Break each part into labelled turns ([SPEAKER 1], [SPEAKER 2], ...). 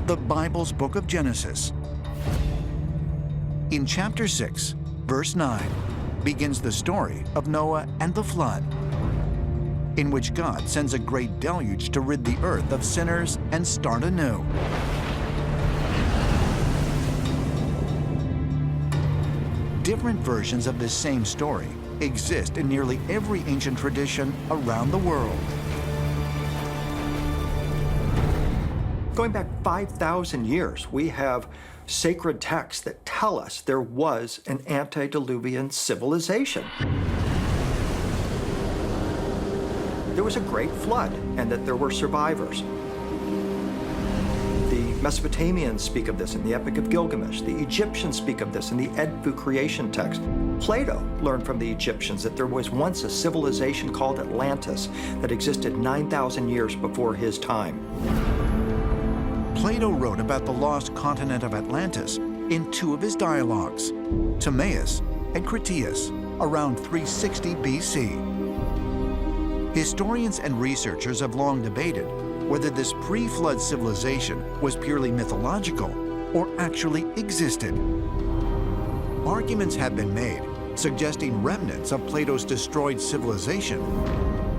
[SPEAKER 1] the Bible's book of Genesis. In chapter 6, verse 9, begins the story of Noah and the flood, in which God sends a great deluge to rid the earth of sinners and start anew. Different versions of this same story exist in nearly every ancient tradition around the world.
[SPEAKER 2] Going back 5,000 years, we have sacred texts that tell us there was an antediluvian civilization. There was a great flood and that there were survivors. The Mesopotamians speak of this in the Epic of Gilgamesh. The Egyptians speak of this in the Edfu creation text. Plato learned from the Egyptians that there was once a civilization called Atlantis that existed 9,000 years before his time.
[SPEAKER 1] Plato wrote about the lost continent of Atlantis in two of his dialogues, Timaeus and Critias, around 360 BC. Historians and researchers have long debated whether this pre-flood civilization was purely mythological or actually existed. Arguments have been made suggesting remnants of Plato's destroyed civilization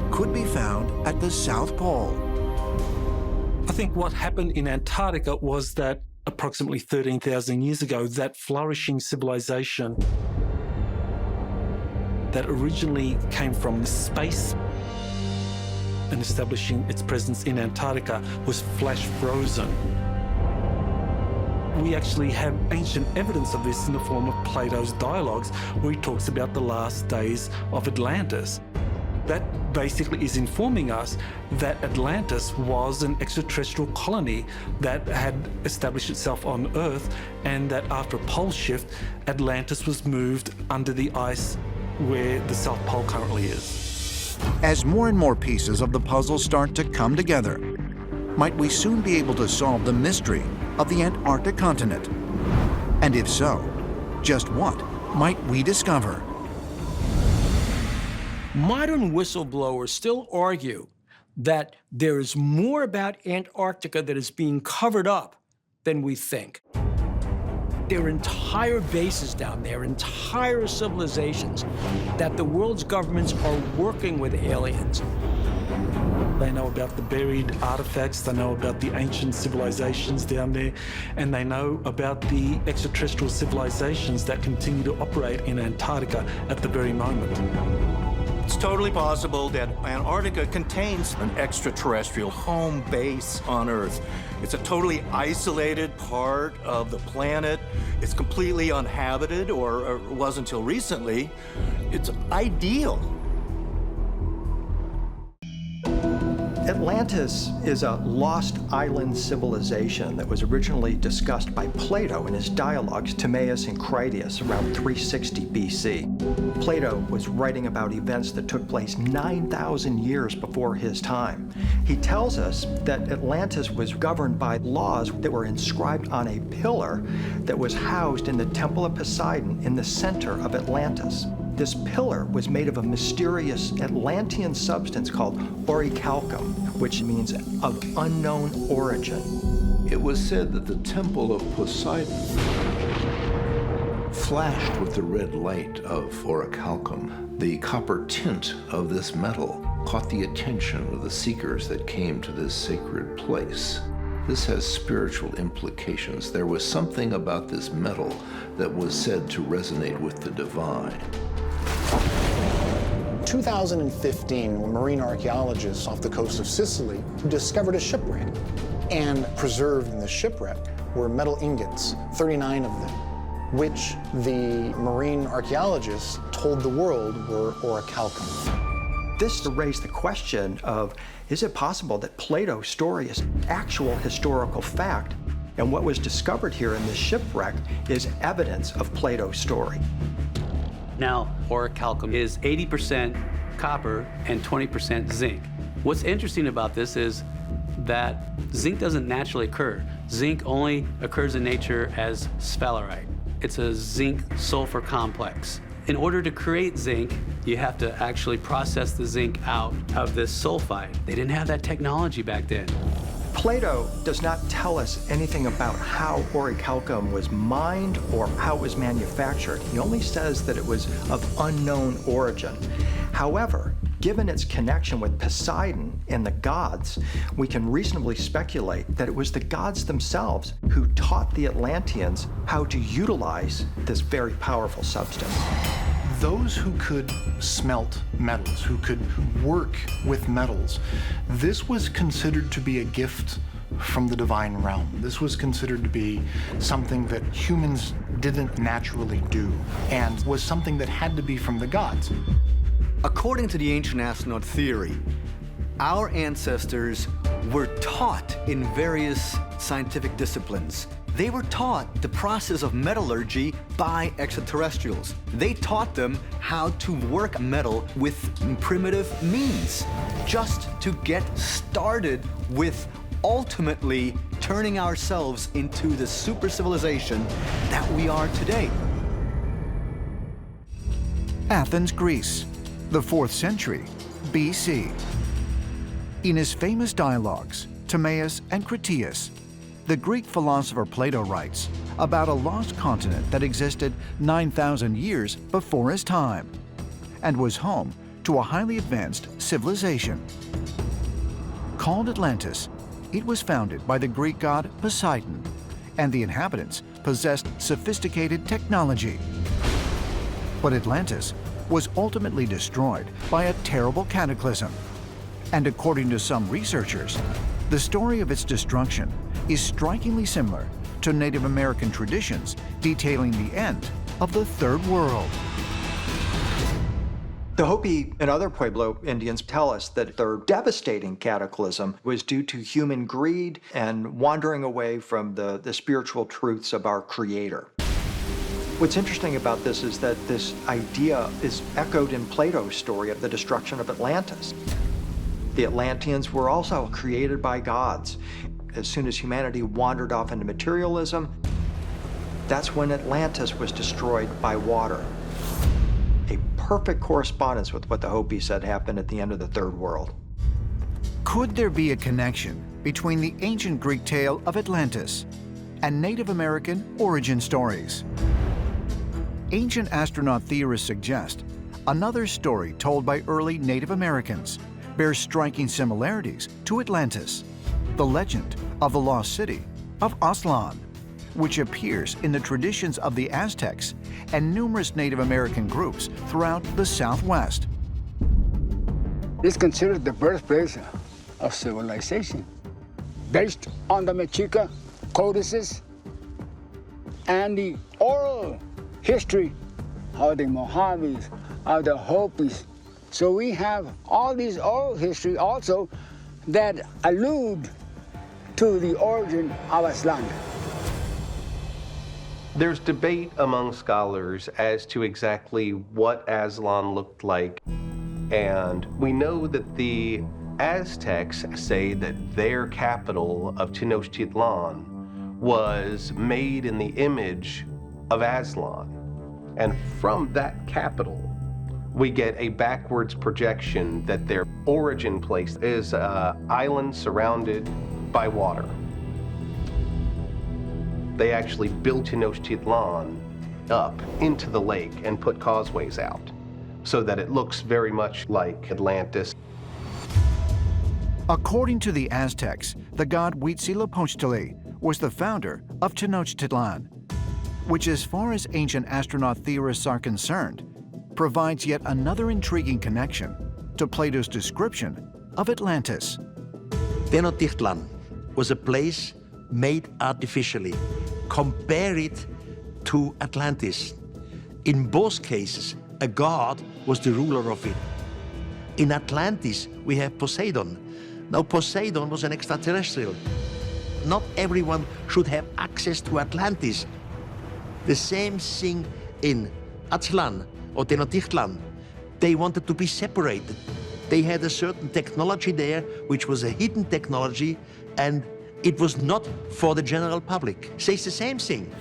[SPEAKER 1] could be found at the South Pole.
[SPEAKER 3] I think what happened in Antarctica was that approximately 13,000 years ago, that flourishing civilization that originally came from space and establishing its presence in Antarctica was flash frozen. We actually have ancient evidence of this in the form of Plato's dialogues, where he talks about the last days of Atlantis. That basically is informing us that Atlantis was an extraterrestrial colony that had established itself on Earth, and that after a pole shift, Atlantis was moved under the ice where the South Pole currently is.
[SPEAKER 1] As more and more pieces of the puzzle start to come together, might we soon be able to solve the mystery of the Antarctic continent? And if so, just what might we discover?
[SPEAKER 4] Modern whistleblowers still argue that there is more about Antarctica that is being covered up than we think. There are entire bases down there, entire civilizations, that the world's governments are working with aliens.
[SPEAKER 3] They know about the buried artifacts, they know about the ancient civilizations down there, and they know about the extraterrestrial civilizations that continue to operate in Antarctica at the very moment.
[SPEAKER 5] It's totally possible that Antarctica contains an extraterrestrial home base on Earth. It's a totally isolated part of the planet. It's completely uninhabited, or was until recently. It's ideal.
[SPEAKER 2] Atlantis is a lost island civilization that was originally discussed by Plato in his dialogues Timaeus and Critias around 360 BC. Plato was writing about events that took place 9,000 years before his time. He tells us that Atlantis was governed by laws that were inscribed on a pillar that was housed in the Temple of Poseidon in the center of Atlantis. This pillar was made of a mysterious Atlantean substance called orichalcum, which means of unknown origin.
[SPEAKER 6] It was said that the Temple of Poseidon flashed with the red light of orichalcum. The copper tint of this metal caught the attention of the seekers that came to this sacred place. This has spiritual implications. There was something about this metal that was said to resonate with the divine.
[SPEAKER 7] 2015, marine archaeologists off the coast of Sicily discovered a shipwreck. And preserved in the shipwreck were metal ingots, 39 of them, which the marine archaeologists told the world were orichalcum.
[SPEAKER 2] This raised the question of, is it possible that Plato's story is actual historical fact? And what was discovered here in this shipwreck is evidence of Plato's story.
[SPEAKER 8] Now, orichalcum is 80% copper and 20% zinc. What's interesting about this is that zinc doesn't naturally occur. Zinc only occurs in nature as sphalerite. It's a zinc-sulfur complex. In order to create zinc, you have to actually process the zinc out of this sulfide. They didn't have that technology back then.
[SPEAKER 2] Plato does not tell us anything about how orichalcum was mined or how it was manufactured. He only says that it was of unknown origin. However, given its connection with Poseidon and the gods, we can reasonably speculate that it was the gods themselves who taught the Atlanteans how to utilize this very powerful substance.
[SPEAKER 7] Those who could smelt metals, who could work with metals, this was considered to be a gift from the divine realm. This was considered to be something that humans didn't naturally do, and was something that had to be from the gods.
[SPEAKER 9] According to the ancient astronaut theory, our ancestors were taught in various scientific disciplines. They were taught the process of metallurgy by extraterrestrials. They taught them how to work metal with primitive means, just to get started with ultimately turning ourselves into the super civilization that we are today.
[SPEAKER 1] Athens, Greece, the 4th century BC. In his famous dialogues, Timaeus and Critias, the Greek philosopher Plato writes about a lost continent that existed 9,000 years before his time and was home to a highly advanced civilization. Called Atlantis, it was founded by the Greek god Poseidon, and the inhabitants possessed sophisticated technology. But Atlantis was ultimately destroyed by a terrible cataclysm, and according to some researchers, the story of its destruction is strikingly similar to Native American traditions detailing the end of the Third World.
[SPEAKER 2] The Hopi and other Pueblo Indians tell us that their devastating cataclysm was due to human greed and wandering away from the spiritual truths of our Creator. What's interesting about this is that this idea is echoed in Plato's story of the destruction of Atlantis. The Atlanteans were also created by gods. As soon as humanity wandered off into materialism, that's when Atlantis was destroyed by water. A perfect correspondence with what the Hopi said happened at the end of the Third World.
[SPEAKER 1] Could there be a connection between the ancient Greek tale of Atlantis and Native American origin stories? Ancient astronaut theorists suggest another story told by early Native Americans bears striking similarities to Atlantis, the legend of the lost city of Aslan, which appears in the traditions of the Aztecs and numerous Native American groups throughout the Southwest.
[SPEAKER 10] It's considered the birthplace of civilization, based on the Mexica codices and the oral history of the Mojaves, of the Hopis. So we have all these oral history also that allude to the origin of Aslan.
[SPEAKER 11] There's debate among scholars as to exactly what Aslan looked like. And we know that the Aztecs say that their capital of Tenochtitlan was made in the image of Aslan. And from that capital, we get a backwards projection that their origin place is an island surrounded by water. They actually built Tenochtitlan up into the lake and put causeways out so that it looks very much like Atlantis.
[SPEAKER 1] According to the Aztecs, the god Huitzilopochtli was the founder of Tenochtitlan, which, as far as ancient astronaut theorists are concerned, provides yet another intriguing connection to Plato's description of Atlantis.
[SPEAKER 12] Tenochtitlan was a place made artificially. Compare it to Atlantis. In both cases, a god was the ruler of it. In Atlantis, we have Poseidon. Now, Poseidon was an extraterrestrial. Not everyone should have access to Atlantis. The same thing in Aztlan or Tenochtitlan. They wanted to be separated. They had a certain technology there, which was a hidden technology, and it was not for the general public. So it's the same thing.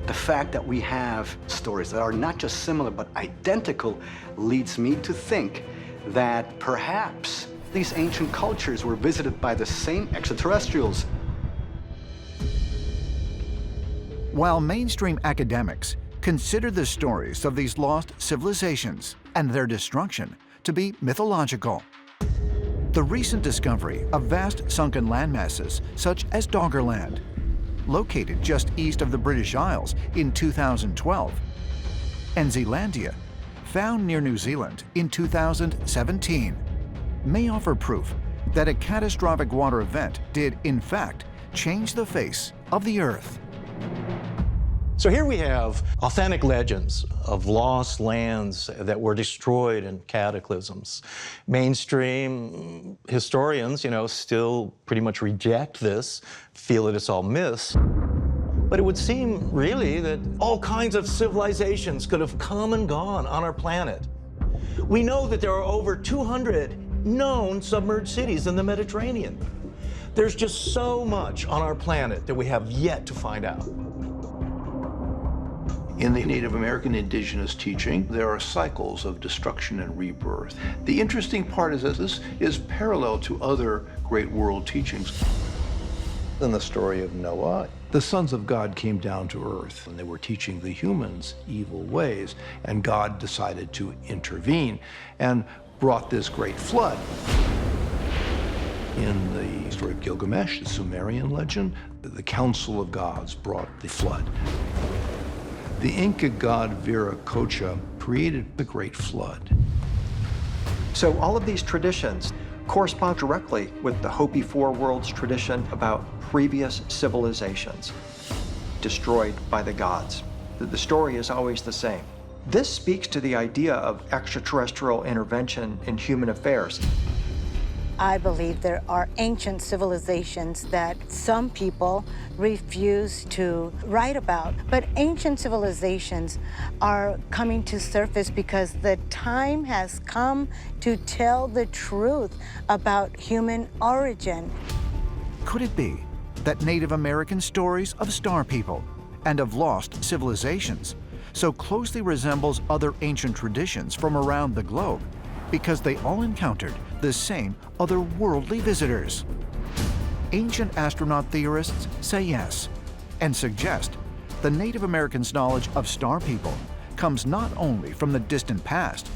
[SPEAKER 9] The fact that we have stories that are not just similar but identical leads me to think that perhaps These ancient cultures were visited by the same extraterrestrials.
[SPEAKER 1] While mainstream academics consider the stories of these lost civilizations and their destruction to be mythological, the recent discovery of vast sunken landmasses such as Doggerland, located just east of the British Isles in 2012, and Zealandia, found near New Zealand in 2017, may offer proof that a catastrophic water event did, in fact, change the face of the Earth.
[SPEAKER 13] So here we have authentic legends of lost lands that were destroyed in cataclysms. Mainstream historians, still pretty much reject this, feel that it's all myths. But it would seem, really, that all kinds of civilizations could have come and gone on our planet. We know that there are over 200 known submerged cities in the Mediterranean. There's just so much on our planet that we have yet to find out.
[SPEAKER 6] In the Native American indigenous teaching, there are cycles of destruction and rebirth. The interesting part is that this is parallel to other great world teachings. In the story of Noah, the sons of God came down to earth and they were teaching the humans evil ways, and God decided to intervene and brought this great flood. In the story of Gilgamesh, the Sumerian legend, the Council of Gods brought the flood. The Inca god Viracocha created the Great Flood.
[SPEAKER 2] So all of these traditions correspond directly with the Hopi Four Worlds tradition about previous civilizations destroyed by the gods. The story is always the same. This speaks to the idea of extraterrestrial intervention in human affairs.
[SPEAKER 14] I believe there are ancient civilizations that some people refuse to write about. But ancient civilizations are coming to surface because the time has come to tell the truth about human origin.
[SPEAKER 1] Could it be that Native American stories of star people and of lost civilizations so closely resembles other ancient traditions from around the globe because they all encountered the same otherworldly visitors? Ancient astronaut theorists say yes, and suggest the Native Americans' knowledge of star people comes not only from the distant past,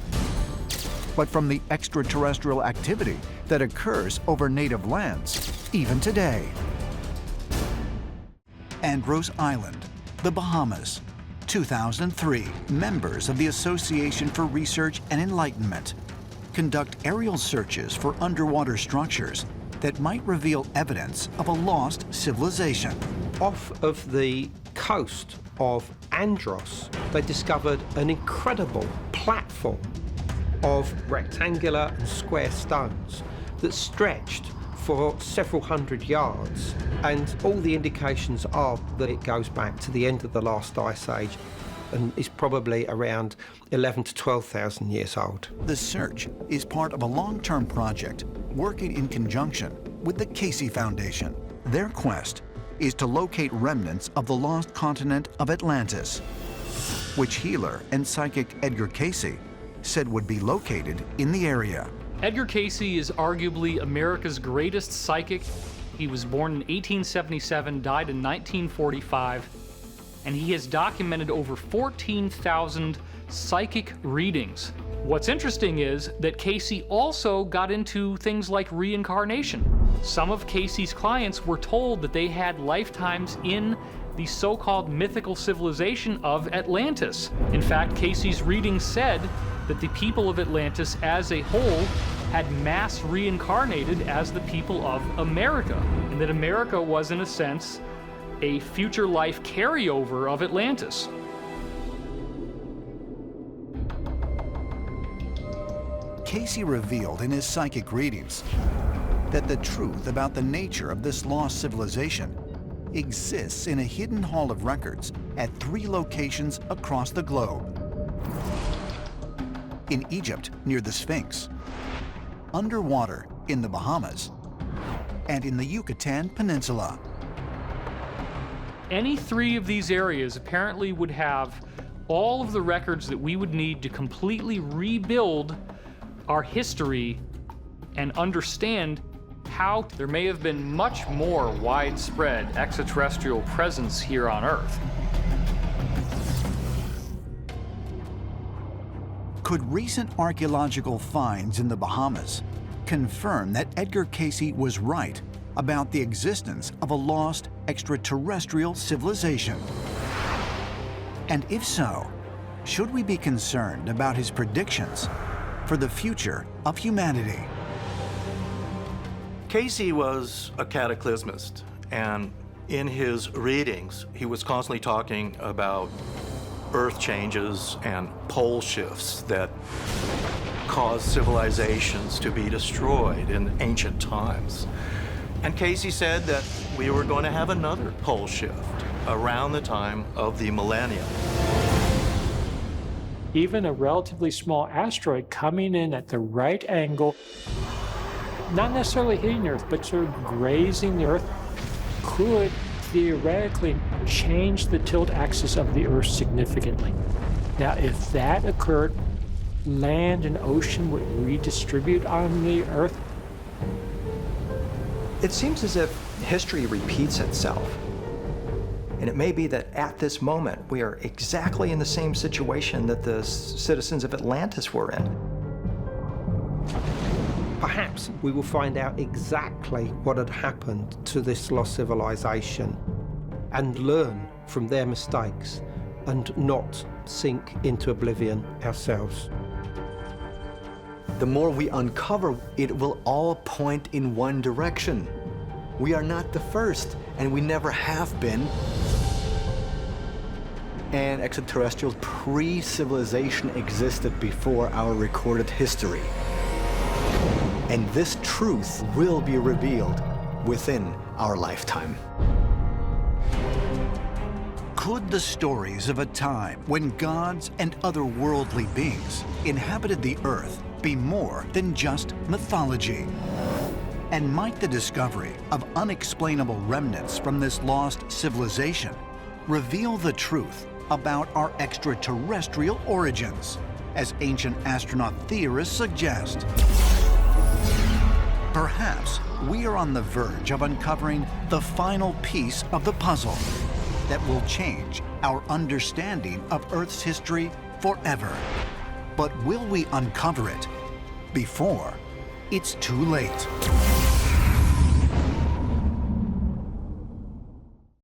[SPEAKER 1] but from the extraterrestrial activity that occurs over native lands even today. Andros Island, the Bahamas, 2003. Members of the Association for Research and Enlightenment conduct aerial searches for underwater structures that might reveal evidence of a lost civilization.
[SPEAKER 15] Off of the coast of Andros, they discovered an incredible platform of rectangular and square stones that stretched for several hundred yards, and all the indications are that it goes back to the end of the last ice age and is probably around 11,000 to 12,000 years old.
[SPEAKER 1] The search is part of a long-term project working in conjunction with the Casey Foundation. Their quest is to locate remnants of the lost continent of Atlantis, which healer and psychic Edgar Casey said would be located in the area.
[SPEAKER 16] Edgar Casey is arguably America's greatest psychic. He was born in 1877, died in 1945, and he has documented over 14,000 psychic readings. What's interesting is that Casey also got into things like reincarnation. Some of Casey's clients were told that they had lifetimes in the so-called mythical civilization of Atlantis. In fact, Casey's readings said that the people of Atlantis as a whole had mass reincarnated as the people of America, and that America was, in a sense, a future life carryover of Atlantis.
[SPEAKER 1] Casey revealed in his psychic readings that the truth about the nature of this lost civilization exists in a hidden hall of records at 3 locations across the globe. In Egypt, near the Sphinx, underwater in the Bahamas, and in the Yucatan Peninsula.
[SPEAKER 16] Any 3 of these areas apparently would have all of the records that we would need to completely rebuild our history and understand how there may have been much more widespread extraterrestrial presence here on Earth.
[SPEAKER 1] Could recent archaeological finds in the Bahamas confirm that Edgar Cayce was right about the existence of a lost extraterrestrial civilization? And if so, should we be concerned about his predictions for the future of humanity?
[SPEAKER 5] Cayce was a cataclysmist, and in his readings, he was constantly talking about Earth changes and pole shifts that caused civilizations to be destroyed in ancient times. And Cayce said that we were going to have another pole shift around the time of the millennium.
[SPEAKER 17] Even a relatively small asteroid coming in at the right angle, not necessarily hitting the Earth, but sort of grazing the Earth, could theoretically change the tilt axis of the Earth significantly. Now, if that occurred, land and ocean would redistribute on the Earth.
[SPEAKER 2] It seems as if history repeats itself. And it may be that at this moment, we are exactly in the same situation that the citizens of Atlantis were in.
[SPEAKER 15] Perhaps we will find out exactly what had happened to this lost civilization and learn from their mistakes and not sink into oblivion ourselves.
[SPEAKER 9] The more we uncover, it will all point in one direction. We are not the first, and we never have been. An extraterrestrial pre-civilization existed before our recorded history. And this truth will be revealed within our lifetime.
[SPEAKER 1] Could the stories of a time when gods and other worldly beings inhabited the Earth be more than just mythology? And might the discovery of unexplainable remnants from this lost civilization reveal the truth about our extraterrestrial origins, as ancient astronaut theorists suggest? Perhaps we are on the verge of uncovering the final piece of the puzzle that will change our understanding of Earth's history forever. But will we uncover it before it's too late?